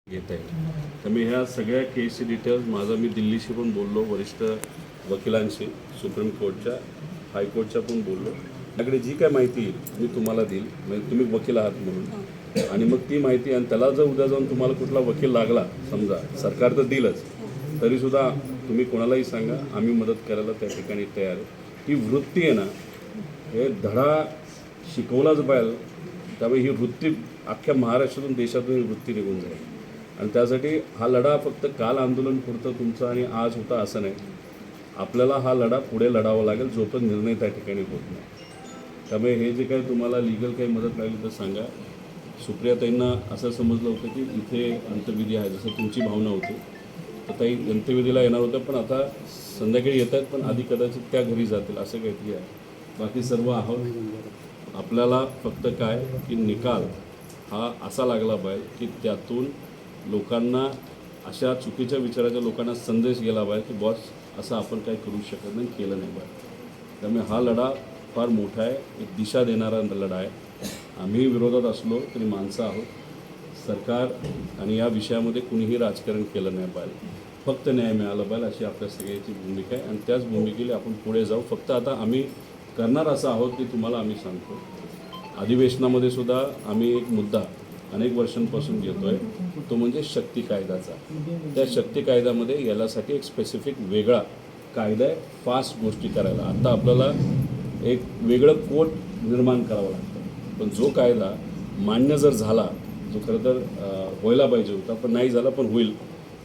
घेत आहे. तर मी ह्या सगळ्या केसची डिटेल्स मी दिल्लीशी पण बोललो, वरिष्ठ वकिलांशी, सुप्रीम कोर्टच्या, हायकोर्टच्या पण बोललो. त्याकडे जी काय माहिती येईल मी तुम्हाला देईल, म्हणजे तुम्ही वकील आहात म्हणून, आणि मग ती माहिती, आणि त्याला जर उद्या जाऊन तुम्हाला कुठला वकील लागला, समजा सरकार तर देईलच, तरीसुद्धा तुम्ही कोणालाही सांगा, आम्ही मदत करायला त्या ठिकाणी तयार आहे. ही वृत्ती आहे ना, हे धडा शिकवलाच पाहिजे. त्यामुळे ही वृत्ती अख्ख्या महाराष्ट्रातून, देशातून ही वृत्ती निघून जाईल. आणि त्यासाठी हा लढा फक्त काल आंदोलन पुरतं तुमचं आणि आज होता असं नाही. आपल्याला हा लढा पुढे लढावा लागेल जोपर्यंत निर्णय त्या ठिकाणी होत नाही. त्यामुळे हे जे काही तुम्हाला लिगल काही मदत लागली तर सांगा. सुप्रियाताईंना असं समजलं होतं की इथे अंत्यविधी आहे, जसं तुमची भावना होती, तर ताई अंत्यविधीला येणार होत्या, पण आता संध्याकाळी येत आहेत, पण आधी कदाचित त्या घरी जातील असं काहीतरी आहे. बाकी सर्व आहोत. आपल्याला फक्त काय की निकाल हा असा लागला पाहिजे की त्यातून लोकांना, अशा चुकीच्या विचाराच्या लोकांना संदेश गेला पाहिजे की बॉस असं आपण काही करू शकत नाही, केलं नाही पाहिजे. त्यामुळे हा लढा फार मोठा आहे, एक दिशा देणारा लढा आहे. आम्ही विरोधात असलो तरी माणसं आहोत. सरकार आणि या विषयामध्ये कुणीही राजकारण केलं नाही पाहिजे, फक्त न्याय मिळाला पाहिजे अशी आपल्या सगळ्याची भूमिका आहे. आणि त्याच भूमिकेला आपण पुढे जाऊ. फक्त आता आम्ही करणार असं आहोत की तुम्हाला आम्ही सांगतो, अधिवेशनामध्ये सुद्धा आम्ही एक मुद्दा अनेक वर्षांपासून घेतो आहे, तो म्हणजे शक्ती कायद्याचा. त्या शक्ती कायद्यामध्ये यासाठी एक स्पेसिफिक वेगळा कायदा आहे, फास्ट गोष्टी करायला. आता आपल्याला एक वेगळं कोर्ट निर्माण करावं लागतं, पण जो कायदा मान्य जर झाला, जो खरं तर व्हायला पाहिजे होता पण नाही झाला, पण होईल,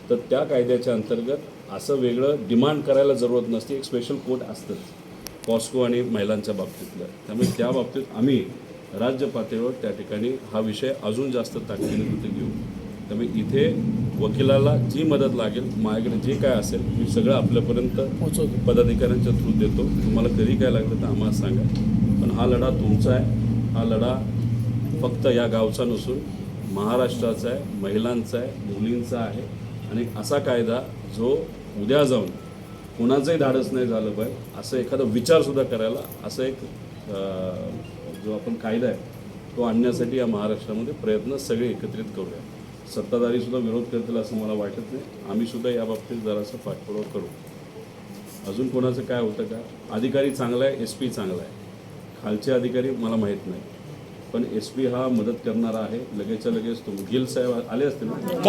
तर त्या कायद्याच्या अंतर्गत असं वेगळं डिमांड करायला जरूरत नसते. एक स्पेशल कोर्ट असतंच पॉस्को आणि महिलांच्या बाबतीतलं. त्यामुळे त्या बाबतीत आम्ही राज्य पातळीवर त्या ठिकाणी हा विषय अजून जास्त ताकदीने तिथे घेऊ. त्यामुळे इथे वकिलाला जी मदत लागेल, माझ्याकडे जे काय असेल, मी सगळं आपल्यापर्यंत पदाधिकाऱ्यांच्या थ्रू देतो. तुम्हाला कधी काय लागलं तर आम्हाला सांगा. पण हा लढा तुमचा आहे. हा लढा फक्त या गावचा नसून महाराष्ट्राचा आहे, महिलांचा आहे, मुलींचा आहे. आणि असा कायदा जो उद्या जाऊन कोणाचंही धाडस नाही झालं पाहिजे असं एखादा विचारसुद्धा करायला, असं एक जो आपण कायदा आहे तो आणण्यासाठी या महाराष्ट्रामध्ये प्रयत्न सगळे एकत्रित करूया. सत्ताधारीसुद्धा विरोध करतील असं मला वाटत नाही. आम्हीसुद्धा या बाबतीत जरासं पाठपुरावा करू. अजून कोणाचं काय होतं का? अधिकारी चांगला आहे, SP चांगला आहे, खालचे अधिकारी मला माहीत नाही, पण SP हा मदत करणारा आहे. लगेचच्या लगेच गिल साहेब आले असतील ना.